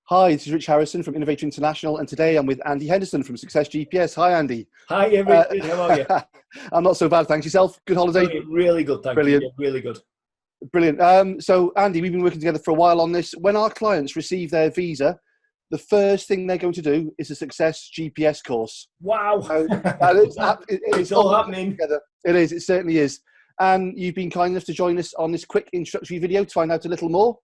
Hi, this is Rich Harrison from Innovator International, and today I'm with Andy Henderson from Success GPS. Hi, Andy. Hi, Richard. How are you? I'm not so bad, thanks. Yourself? Good holiday? Brilliant. Really good, thank you. Brilliant. Yeah, really good. Brilliant. So, Andy, we've been working together for a while on this. When our clients receive their visa, the first thing they're going to do is a Success GPS course. Wow. It's all happening. Together. It is. It certainly is. And you've been kind enough to join us on this quick introductory video to find out a little more.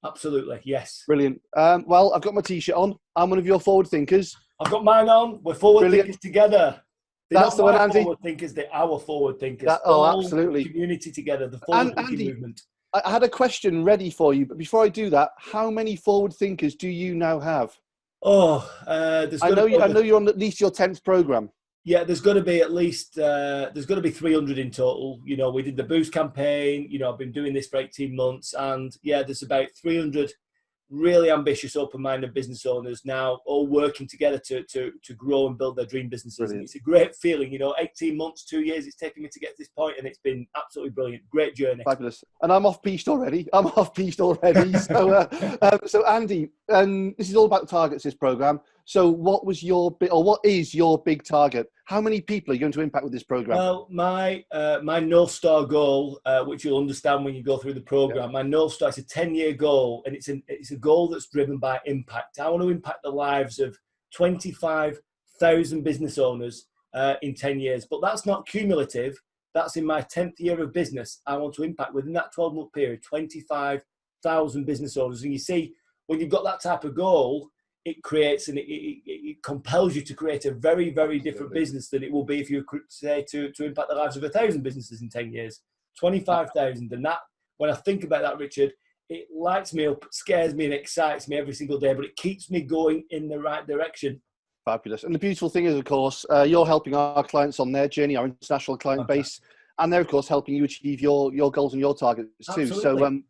Absolutely, yes. Brilliant. Well, I've got my T-shirt on. I'm one of your forward thinkers. I've got mine on. We're forward thinkers together. That's the one, Andy. Forward thinkers, they're our forward thinkers. Absolutely. Community together, the forward thinking movement. I had a question ready for you, but before I do that, how many forward thinkers do you now have? I know you're on at least your 10th program. Yeah, there's got to be at least, there's got to be 300 in total. You know, we did the Boost campaign, you know, I've been doing this for 18 months and yeah, there's about 300 really ambitious, open-minded business owners now all working together to grow and build their dream businesses. And it's a great feeling, you know, 18 months, 2 years it's taken me to get to this point and it's been absolutely brilliant. Great journey. Fabulous. And I'm off-piste already. So Andy, this is all about targets, this program. So what is your big target? How many people are you going to impact with this program? Well, my North Star goal, which you'll understand when you go through the program, my North Star is a 10-year goal, and it's a goal that's driven by impact. I want to impact the lives of 25,000 business owners in 10 years, but that's not cumulative. That's in my 10th year of business. I want to impact within that 12-month period 25,000 business owners. And you see, when you've got that type of goal, it creates and it compels you to create a very, very different business than it will be if you say to impact the lives of 1,000 businesses in 10 years. 25,000. And that, when I think about that, Richard, it lights me up, scares me and excites me every single day, but it keeps me going in the right direction. Fabulous. And the beautiful thing is, of course, you're helping our clients on their journey, our international client base, and they're, of course, helping you achieve your goals and your targets too. Absolutely. So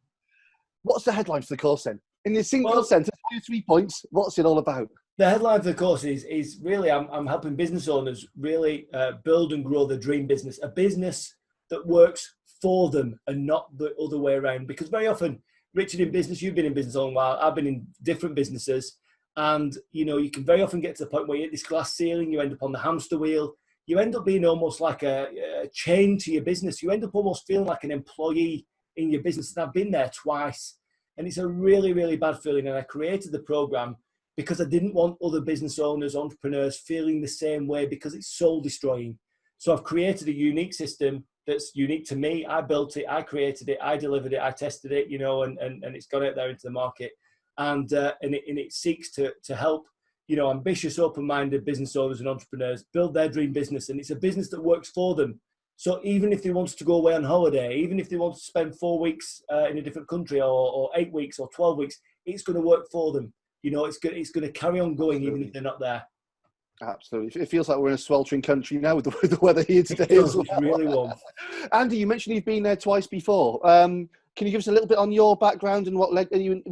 what's the headline for the course then? In a single sentence, 3 points, what's it all about? The headline for the course is really, I'm helping business owners really build and grow their dream business, a business that works for them and not the other way around. Because very often, Richard, in business, you've been in business a long while, I've been in different businesses, and you know, you can very often get to the point where you hit this glass ceiling, you end up on the hamster wheel, you end up being almost like a chain to your business, you end up almost feeling like an employee in your business, and I've been there twice. And it's a really, really bad feeling. And I created the program because I didn't want other business owners, entrepreneurs feeling the same way because it's soul destroying. So I've created a unique system that's unique to me. I built it, I created it, I delivered it, I tested it, you know, and it's got out there into the market. And it seeks to help, you know, ambitious, open-minded business owners and entrepreneurs build their dream business. And it's a business that works for them. So even if they wanted to go away on holiday, even if they want to spend 4 weeks in a different country or 8 weeks or 12 weeks, it's going to work for them. You know, it's going to carry on going even if they're not there. Absolutely. It feels like we're in a sweltering country now with the weather here today. It's really warm. Andy, you mentioned you've been there twice before. Can you give us a little bit on your background and what led you in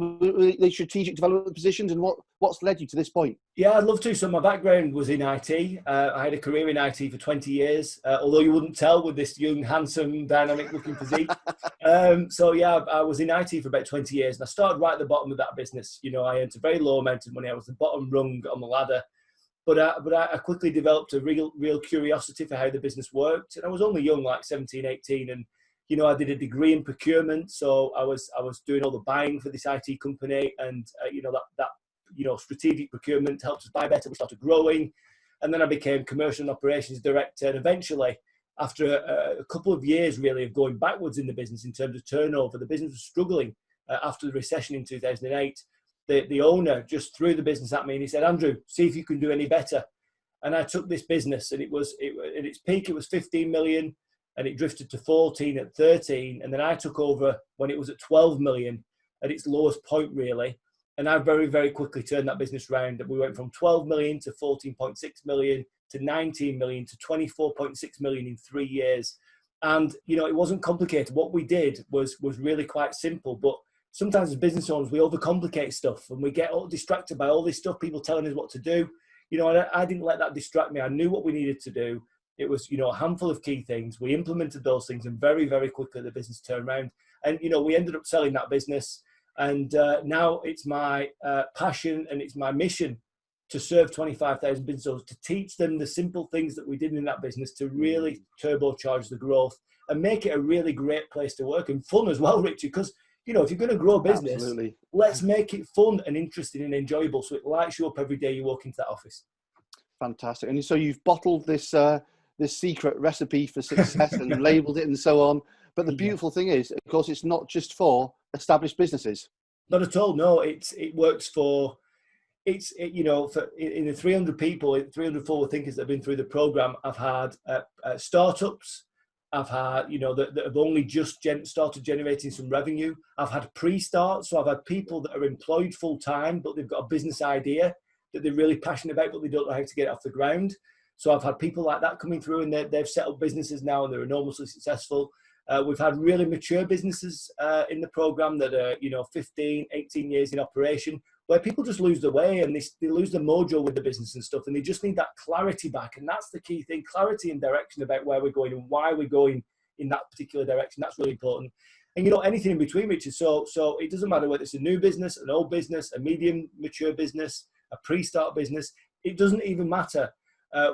the strategic development positions and what's led you to this point? Yeah, I'd love to. So my background was in IT. I had a career in IT for 20 years, although you wouldn't tell with this young, handsome, dynamic-looking physique. So yeah, I was in IT for about 20 years, and I started right at the bottom of that business. You know, I earned a very low amount of money. I was the bottom rung on the ladder. But I quickly developed a real curiosity for how the business worked. And I was only young, like 17, 18, and you know, I did a degree in procurement, so I was doing all the buying for this IT company, and you know, that you know, strategic procurement helped us buy better. We started growing, and then I became commercial and operations director. And eventually, after a couple of years really of going backwards in the business in terms of turnover, the business was struggling after the recession in 2008. The owner just threw the business at me and he said, "Andrew, see if you can do any better." And I took this business, and at its peak it was 15 million. And it drifted to 14 at 13. And then I took over when it was at 12 million at its lowest point, really. And I very, very quickly turned that business around. We went from 12 million to 14.6 million to 19 million to 24.6 million in 3 years. And, you know, it wasn't complicated. What we did was really quite simple. But sometimes as business owners, we overcomplicate stuff and we get all distracted by all this stuff, people telling us what to do. You know, and I didn't let that distract me. I knew what we needed to do. It was, you know, a handful of key things. We implemented those things and very, very quickly the business turned around. And, you know, we ended up selling that business. And now it's my passion and it's my mission to serve 25,000 business owners, to teach them the simple things that we did in that business to really turbocharge the growth and make it a really great place to work and fun as well, Richard, because, you know, if you're going to grow a business, Absolutely. Let's make it fun and interesting and enjoyable so it lights you up every day you walk into that office. Fantastic. And so you've bottled this this secret recipe for success and labeled it and so on. But the beautiful thing is, of course, it's not just for established businesses. Not at all. No, it works for, you know, for in the 300 people, 300 forward thinkers that have been through the program. I've had startups. I've had, you know, that have only just started generating some revenue. I've had pre-start. So I've had people that are employed full time, but they've got a business idea that they're really passionate about, but they don't know how to get it off the ground. So I've had people like that coming through, and they've set up businesses now and they're enormously successful. We've had really mature businesses in the program that are, you know, 15, 18 years in operation, where people just lose their way and they lose the mojo with the business and stuff. And they just need that clarity back. And that's the key thing, clarity and direction about where we're going and why we're going in that particular direction. That's really important. And, you know, anything in between, Richard. So it doesn't matter whether it's a new business, an old business, a medium mature business, a pre-start business. It doesn't even matter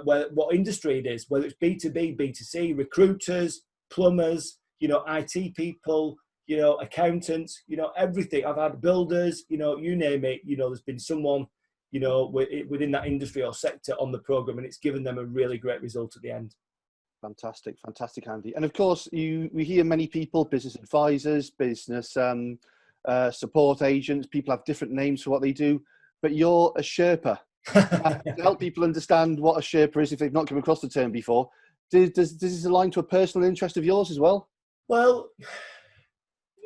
what industry it is, whether it's B2B, B2C, recruiters, plumbers, you know, IT people, you know, accountants, you know, everything. I've had builders, you know, you name it, you know, there's been someone, you know, within that industry or sector on the program, and it's given them a really great result at the end. Fantastic, fantastic, Andy. And of course, we hear many people, business advisors, business support agents, people have different names for what they do, but you're a Sherpa. To help people understand what a Sherpa is if they've not come across the term before, does this align to a personal interest of yours as well? Well,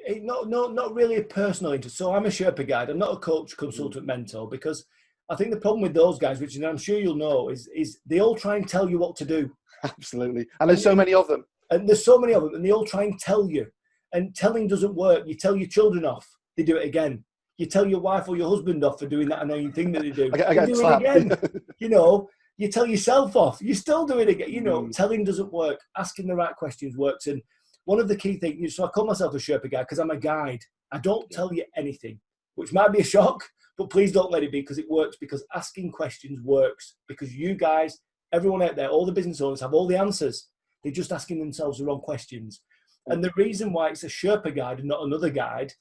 not really a personal interest. So I'm a Sherpa guide. I'm not a coach, consultant, mentor, because I think the problem with those guys, which I'm sure you'll know, is they all try and tell you what to do. Absolutely. And there's so many of them. And there's so many of them, and they all try and tell you. And telling doesn't work. You tell your children off, they do it again. You tell your wife or your husband off for doing that annoying thing that they do. I get do slapped. it again. You know, you tell yourself off, you still do it again. You know, telling doesn't work. Asking the right questions works. And one of the key things, so I call myself a Sherpa guide because I'm a guide. I don't tell you anything, which might be a shock, but please don't let it be, because it works, because asking questions works, because you guys, everyone out there, all the business owners have all the answers. They're just asking themselves the wrong questions. And the reason why it's a Sherpa guide and not another guide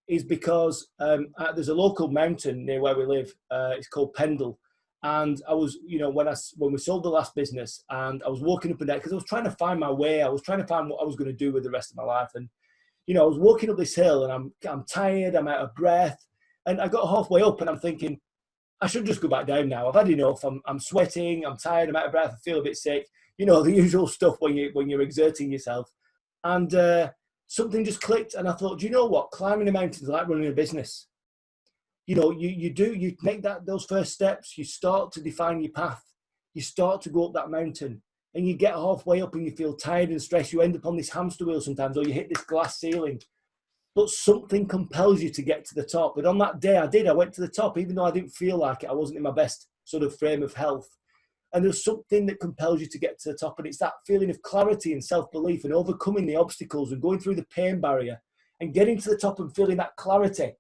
is because there's a local mountain near where we live. It's called Pendle. And I was, you know, when we sold the last business, and I was walking up and down because I was trying to find my way. I was trying to find what I was going to do with the rest of my life. And, you know, I was walking up this hill, and I'm tired, I'm out of breath. And I got halfway up and I'm thinking, I should just go back down now. I've had enough. I'm sweating, I'm tired, I'm out of breath, I feel a bit sick. You know, the usual stuff when you're exerting yourself. And something just clicked, and I thought, do you know what? Climbing a mountain is like running a business. You know, you make those first steps, you start to define your path, you start to go up that mountain, and you get halfway up and you feel tired and stressed. You end up on this hamster wheel sometimes, or you hit this glass ceiling. But something compels you to get to the top. But on that day, I went to the top, even though I didn't feel like it. I wasn't in my best sort of frame of health. And there's something that compels you to get to the top. And it's that feeling of clarity and self-belief and overcoming the obstacles and going through the pain barrier and getting to the top and feeling that clarity,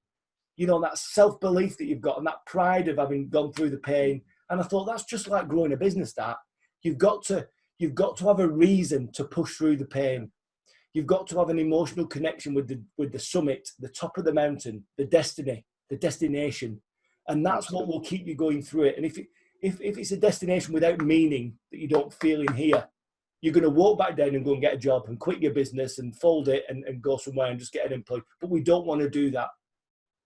you know, that self-belief that you've got and that pride of having gone through the pain. And I thought, that's just like growing a business, that. You've got to have a reason to push through the pain. You've got to have an emotional connection with the summit, the top of the mountain, the destiny, the destination. And that's what will keep you going through it. And if it's a destination without meaning that you don't feel in here, you're going to walk back down and go and get a job and quit your business and fold it and go somewhere and just get unemployed. But we don't want to do that.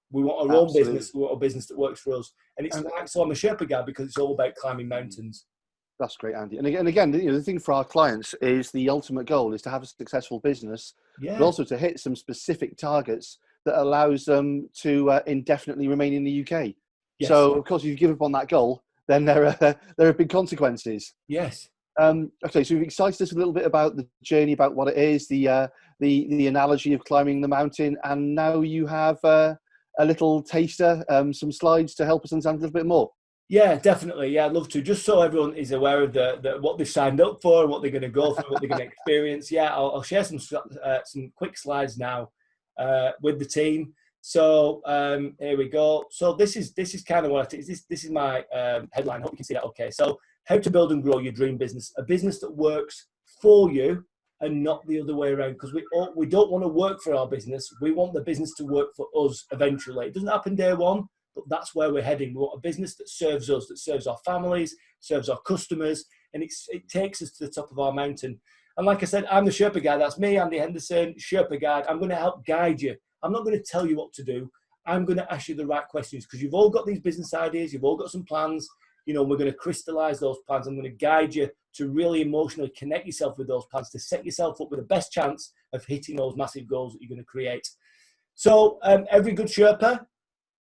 We want our own business. We want a business that works for us. And it's like, so I'm a Sherpa guy because it's all about climbing mountains. That's great, Andy. And again, you know, the thing for our clients is the ultimate goal is to have a successful business, but also to hit some specific targets that allows them to indefinitely remain in the UK. Yes. So, of course, if you give up on that goal, then there are big consequences. Yes. Okay, so you've excited us a little bit about the journey, about what it is, the analogy of climbing the mountain, and now you have a little taster, some slides to help us understand a little bit more. Yeah, definitely. Yeah, I'd love to. Just so everyone is aware of the what they've signed up for and what they're going to go through, what they're going to experience. Yeah, I'll share some quick slides now with the team. So here we go. So this is kind of what it is. This is my headline. I hope you can see that. Okay. So how to build and grow your dream business, a business that works for you and not the other way around. Because we don't want to work for our business. We want the business to work for us eventually. It doesn't happen day one, but that's where we're heading. We want a business that serves us, that serves our families, serves our customers, and it takes us to the top of our mountain. And like I said, I'm the Sherpa Guide. That's me, Andy Henderson, Sherpa Guide. I'm going to help guide you. I'm not going to tell you what to do. I'm going to ask you the right questions because you've all got these business ideas. You've all got some plans. You know, we're going to crystallize those plans. I'm going to guide you to really emotionally connect yourself with those plans to set yourself up with the best chance of hitting those massive goals that you're going to create. So every good Sherpa,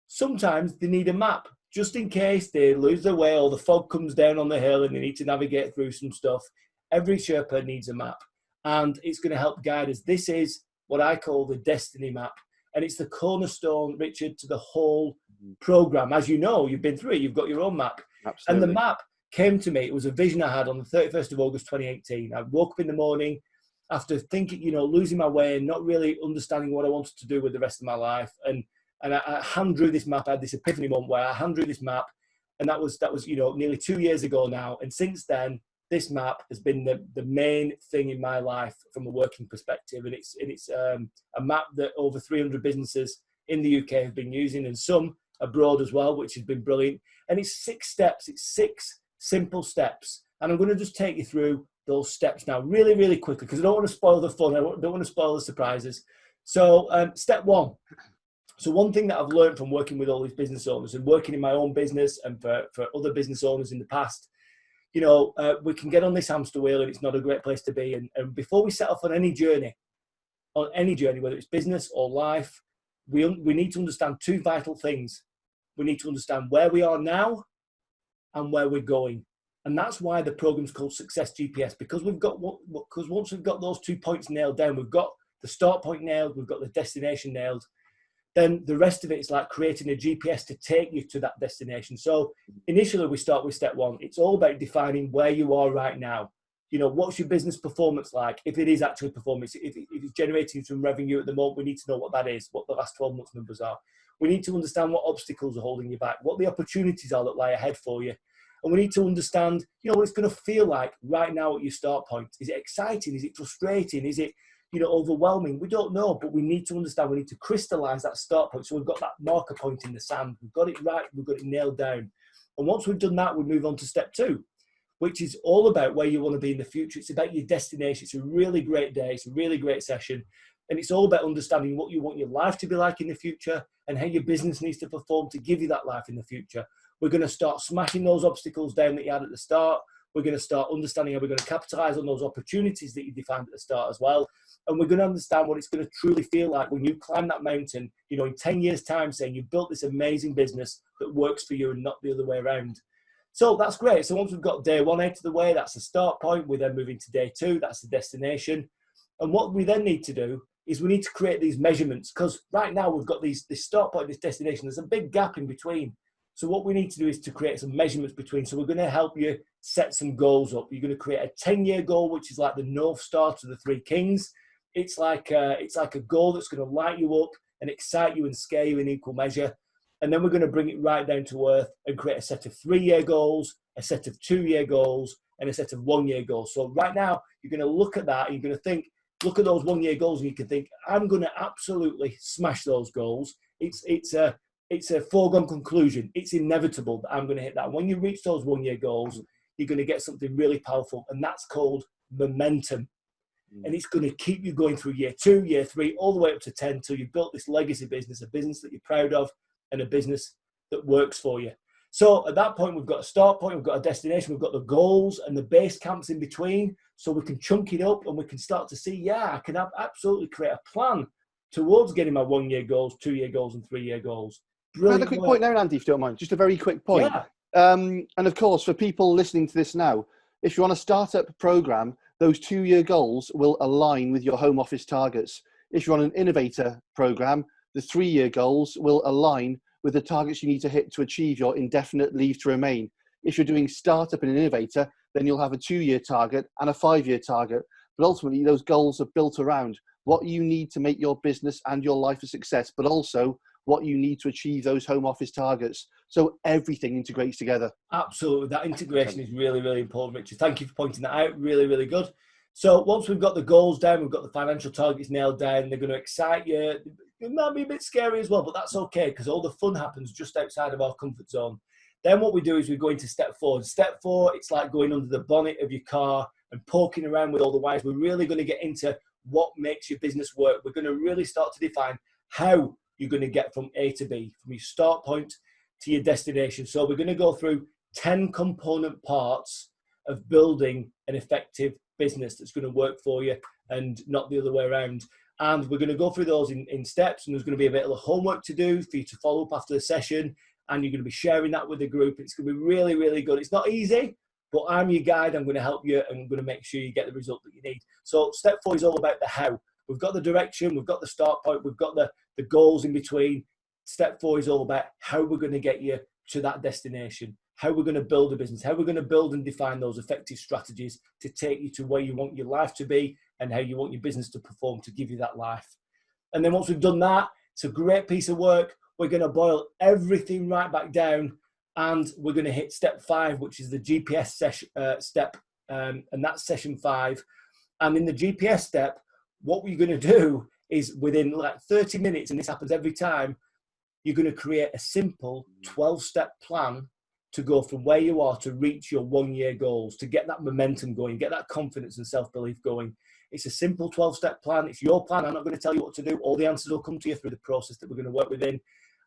sometimes they need a map just in case they lose their way or the fog comes down on the hill and they need to navigate through some stuff. Every Sherpa needs a map, and it's going to help guide us. This is what I call the destiny map, and it's the cornerstone, Richard, to the whole program. As you know, you've been through it. You've got your own map. Absolutely. And the map came to me. It was a vision I had on the 31st of August, 2018. I woke up in the morning after thinking, you know, losing my way and not really understanding what I wanted to do with the rest of my life. And I hand drew this map. I had this epiphany moment where I hand drew this map, and that was you know, nearly 2 years ago now. And since then, this map has been the main thing in my life from a working perspective. And it's a map that over 300 businesses in the UK have been using, and some abroad as well, which has been brilliant. And it's 6 steps. It's 6 simple steps. And I'm going to just take you through those steps now really, really quickly because I don't want to spoil the fun. I don't want to spoil the surprises. So step 1. So one thing that I've learned from working with all these business owners and working in my own business and for other business owners in the past, you know, we can get on this hamster wheel and it's not a great place to be. And before we set off on any journey, whether it's business or life, we need to understand 2 vital things. We need to understand where we are now and where we're going. And that's why the program's called Success GPS, because once we've got those 2 points nailed down, we've got the start point nailed, we've got the destination nailed, then the rest of it is like creating a GPS to take you to that destination. So initially we start with step 1. It's all about defining where you are right now. You know, what's your business performance like? If it is actually performance, if it's generating some revenue at the moment, we need to know what that is, what the last 12 months numbers are. We need to understand what obstacles are holding you back, what the opportunities are that lie ahead for you. And we need to understand, you know, what it's going to feel like right now at your start point. Is it exciting? Is it frustrating? Is it, you know, overwhelming? We don't know, but we need to understand. We need to crystallize that start point. So we've got that marker point in the sand. We've got it right. We've got it nailed down. And once we've done that, we move on to step 2, which is all about where you want to be in the future. It's about your destination. It's a really great day. It's a really great session. And it's all about understanding what you want your life to be like in the future and how your business needs to perform to give you that life in the future. We're going to start smashing those obstacles down that you had at the start. We're going to start understanding how we're going to capitalize on those opportunities that you defined at the start as well. And we're going to understand what it's going to truly feel like when you climb that mountain, you know, in 10 years' time, saying you built this amazing business that works for you and not the other way around. So that's great. So once we've got day 1 out of the way, that's the start point. We then move into day 2. That's the destination. And what we then need to do is we need to create these measurements, because right now we've got this start point, this destination. There's a big gap in between. So what we need to do is to create some measurements between. So we're going to help you set some goals up. You're going to create a 10-year goal, which is like the North Star to the 3 Kings. It's like a goal that's going to light you up and excite you and scare you in equal measure. And then we're going to bring it right down to earth and create a set of 3-year goals, a set of 2-year goals, and a set of 1-year goals. So right now, you're going to look at that and you're going to think, look at those 1-year goals, and you can think, I'm going to absolutely smash those goals. It's a foregone conclusion. It's inevitable that I'm going to hit that. And when you reach those 1-year goals, you're going to get something really powerful, and that's called momentum. And it's going to keep you going through year 2, year 3, all the way up to 10 until you've built this legacy business, a business that you're proud of, and a business that works for you. So at that point, we've got a start point, we've got a destination, we've got the goals and the base camps in between, so we can chunk it up and we can start to see, yeah, I can absolutely create a plan towards getting my 1-year goals, 2-year goals, and 3-year goals. Brilliant. A quick point now, Andy, if you don't mind. Just a very quick point. Yeah. And of course, for people listening to this now, if you're on a startup program, those 2-year goals will align with your home office targets. If you're on an innovator program, the 3-year goals will align with the targets you need to hit to achieve your indefinite leave to remain. If you're doing startup and innovator, then you'll have a 2-year target and a 5-year target. But ultimately, those goals are built around what you need to make your business and your life a success, but also what you need to achieve those home office targets. So everything integrates together. Absolutely. That integration is really, really important, Richard. Thank you for pointing that out. Really, really good. So once we've got the goals down, we've got the financial targets nailed down, they're going to excite you. It might be a bit scary as well, but that's okay, because all the fun happens just outside of our comfort zone. Then what we do is we go into step 4. Step 4, it's like going under the bonnet of your car and poking around with all the wires. We're really going to get into what makes your business work. We're going to really start to define how you're going to get from A to B, from your start point to your destination. So we're going to go through 10 component parts of building an effective business that's going to work for you and not the other way around. And we're going to go through those in steps, and there's going to be a bit of homework to do for you to follow up after the session, and you're going to be sharing that with the group. It's going to be really, really good. It's not easy, but I'm your guide. I'm going to help you, and I'm going to make sure you get the result that you need. So step 4 is all about the how. We've got the direction, we've got the start point, we've got the goals in between. Step 4 is all about how we're going to get you to that destination, how we're going to build a business, how we're going to build and define those effective strategies to take you to where you want your life to be and how you want your business to perform to give you that life. And then once we've done that, it's a great piece of work. We're going to boil everything right back down, and we're going to hit step 5, which is the GPS step, and that's session 5. And in the GPS step, what we're going to do is within like 30 minutes, and this happens every time, you're going to create a simple 12-step plan to go from where you are to reach your 1-year goals, to get that momentum going, get that confidence and self-belief going. It's a simple 12-step plan. It's your plan. I'm not going to tell you what to do. All the answers will come to you through the process that we're going to work within.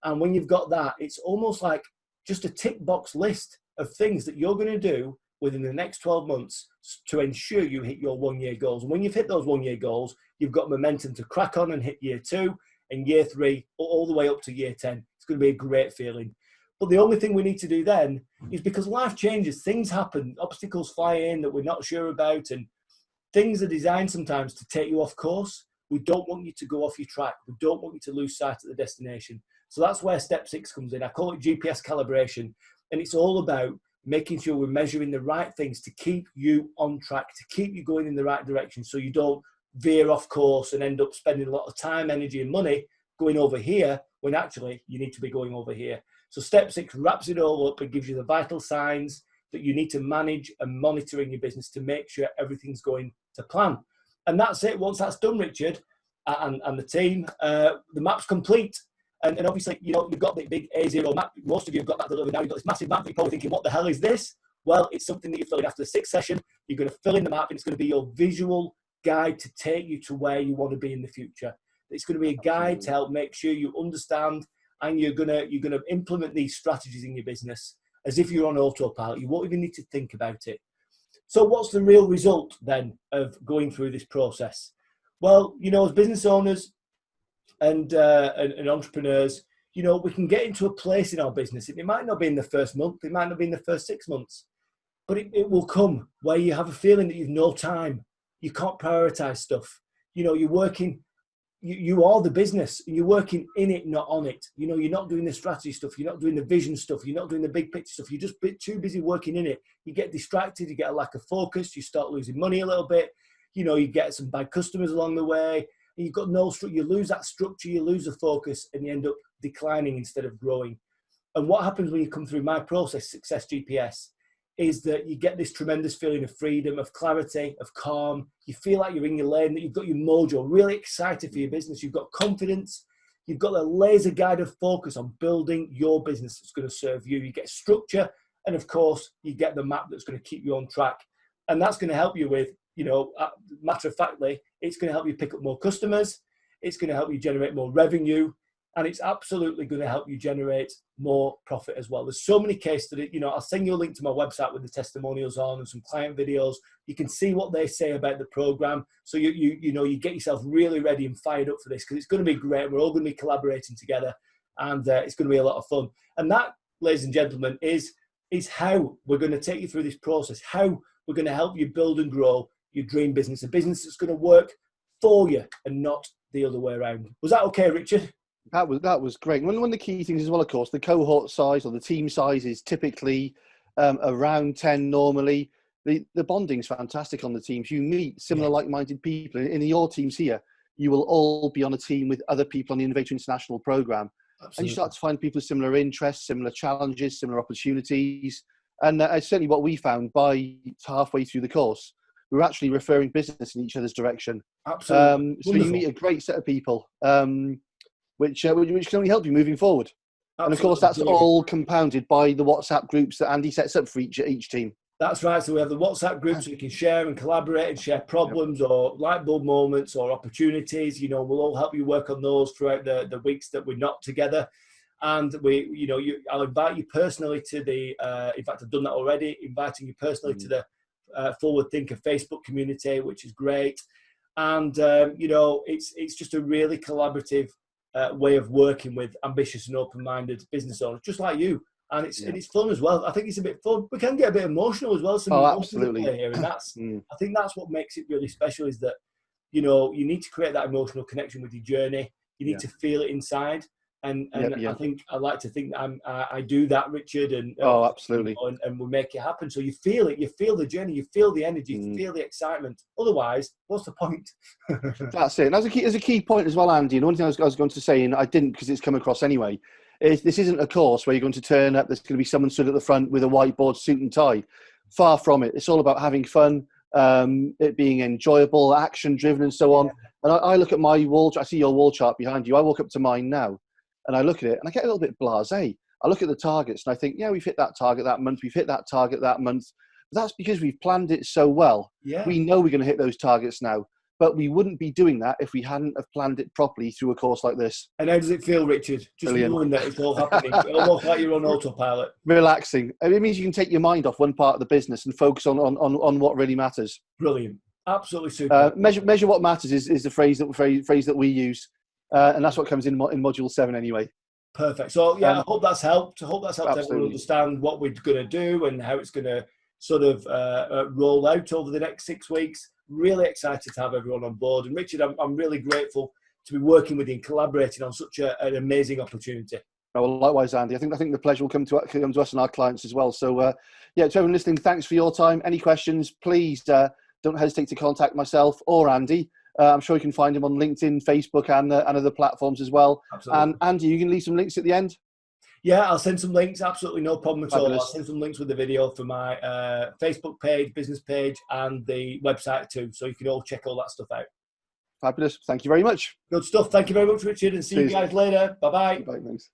And when you've got that, it's almost like just a tick box list of things that you're going to do within the next 12 months to ensure you hit your 1-year goals. And when you've hit those 1-year goals, you've got momentum to crack on and hit year 2 and year 3, all the way up to year 10. It's going to be a great feeling. But the only thing we need to do then is, because life changes, things happen, obstacles fly in that we're not sure about, and things are designed sometimes to take you off course. We don't want you to go off your track. We don't want you to lose sight of the destination. So that's where step 6 comes in. I call it GPS calibration. And it's all about making sure we're measuring the right things to keep you on track, to keep you going in the right direction, so you don't veer off course and end up spending a lot of time, energy and money going over here when actually you need to be going over here. So step 6 wraps it all up and gives you the vital signs that you need to manage and monitor in your business to make sure everything's going to plan. And that's it. Once that's done, Richard and the team, the map's complete. And obviously, you know, you've got the big A0 map. Most of you have got that delivered now. You've got this massive map. You're probably thinking, what the hell is this? Well, it's something that you're filling after the 6th session. You're going to fill in the map, and it's going to be your visual guide to take you to where you want to be in the future. It's going to be a guide to help make sure you understand, and you're going to implement these strategies in your business as if you're on autopilot. You won't even need to think about it. So what's the real result then of going through this process? Well, you know, as business owners and entrepreneurs, you know, we can get into a place in our business. It might not be in the first month, it might not be in the first 6 months, but it will come where you have a feeling that you've no time. You can't prioritize stuff. You know, you're working, you are the business, and you're working in it, not on it. You know, you're not doing the strategy stuff. You're not doing the vision stuff. You're not doing the big picture stuff. You're just too busy working in it. You get distracted. You get a lack of focus. You start losing money a little bit. You know, you get some bad customers along the way. And you've got no structure. You lose that structure. You lose the focus, and you end up declining instead of growing. And what happens when you come through my process, Success GPS, is that you get this tremendous feeling of freedom, of clarity, of calm. You feel like you're in your lane, that you've got your mojo, really excited for your business. You've got confidence. You've got a laser guided focus on building your business that's going to serve you. You get structure, and of course, you get the map that's going to keep you on track. And that's going to help you with, you know, matter of factly, it's going to help you pick up more customers. It's going to help you generate more revenue. And it's absolutely going to help you generate more profit as well. There's so many case studies. You know, I'll send you a link to my website with the testimonials on and some client videos. You can see what they say about the program. So you know, you get yourself really ready and fired up for this, because it's going to be great. We're all going to be collaborating together, and it's going to be a lot of fun. And that, ladies and gentlemen, is how we're going to take you through this process, how we're going to help you build and grow your dream business, a business that's going to work for you and not the other way around. Was that okay, Richard? That was great. One of the key things as well, of course, the cohort size or the team size is typically around 10 normally. The bonding's fantastic on the teams. You meet similar like-minded people. In your teams here, you will all be on a team with other people on the Innovator International program. and you Absolutely. start to find people with similar interests, similar challenges, similar opportunities. And it's certainly what we found by halfway through the course. We were actually referring business in each other's direction. Absolutely. So you meet a great set of people, which can only help you moving forward. And of course, Absolutely. that's all compounded by the WhatsApp groups that Andy sets up for each team. That's right. So we have the WhatsApp group so you can share and collaborate and share problems or light bulb moments or opportunities. We'll all help you work on those throughout the weeks that we're not together. And I'll invite you personally to the, in fact, I've done that already, inviting you personally to the Forward Thinker Facebook community, which is great. And, it's just a really collaborative way of working with ambitious and open-minded business owners, just like you. And it's fun as well. I think it's a bit fun. We can get a bit emotional as well. Absolutely. Here, and that's I think that's what makes it really special is that you need to create that emotional connection with your journey. You need to feel it inside, and I think I like to think that I do that, Richard. And absolutely. And we make it happen. So you feel it. You feel the journey. You feel the energy. You feel the excitement. Otherwise, what's the point? That's it. And as a key point as well, Andy. And one thing I was going to say, and I didn't because it's come across anyway. This isn't a course where you're going to turn up, there's going to be someone stood at the front with a whiteboard, suit and tie. Far from it. It's all about having fun, it being enjoyable, action-driven and so on. And I look at my wall, I see your wall chart behind you. I walk up to mine now and I look at it and I get a little bit blasé. I look at the targets and I think, we've hit that target that month. We've hit that target that month. But that's because we've planned it so well. Yeah. We know we're going to hit those targets now. But we wouldn't be doing that if we hadn't have planned it properly through a course like this. And how does it feel, Richard? Just knowing that it's all happening, almost like you're on autopilot. Relaxing. It means you can take your mind off one part of the business and focus on what really matters. Brilliant. Absolutely super. Measure what matters is the phrase that we use. And that's what comes in Module 7 anyway. Perfect. So, I hope that's helped. I hope that's helped absolutely. everyone understand what we're going to do and how it's going to sort of roll out over the next 6 weeks. Really excited to have everyone on board. And Richard, I'm really grateful to be working with you and collaborating on such an amazing opportunity. Well, likewise, Andy. I think the pleasure will come to us and our clients as well. So, to everyone listening, thanks for your time. Any questions, please don't hesitate to contact myself or Andy. I'm sure you can find him on LinkedIn, Facebook, and other platforms as well. Absolutely. And Andy, you can leave some links at the end. Yeah, I'll send some links. Absolutely no problem at Fabulous. all. I'll send some links with the video for my Facebook page, business page, and the website too. So you can all check all that stuff out. Fabulous. Thank you very much. Good stuff. Thank you very much, Richard, and see you guys later. Bye-bye. Bye, thanks.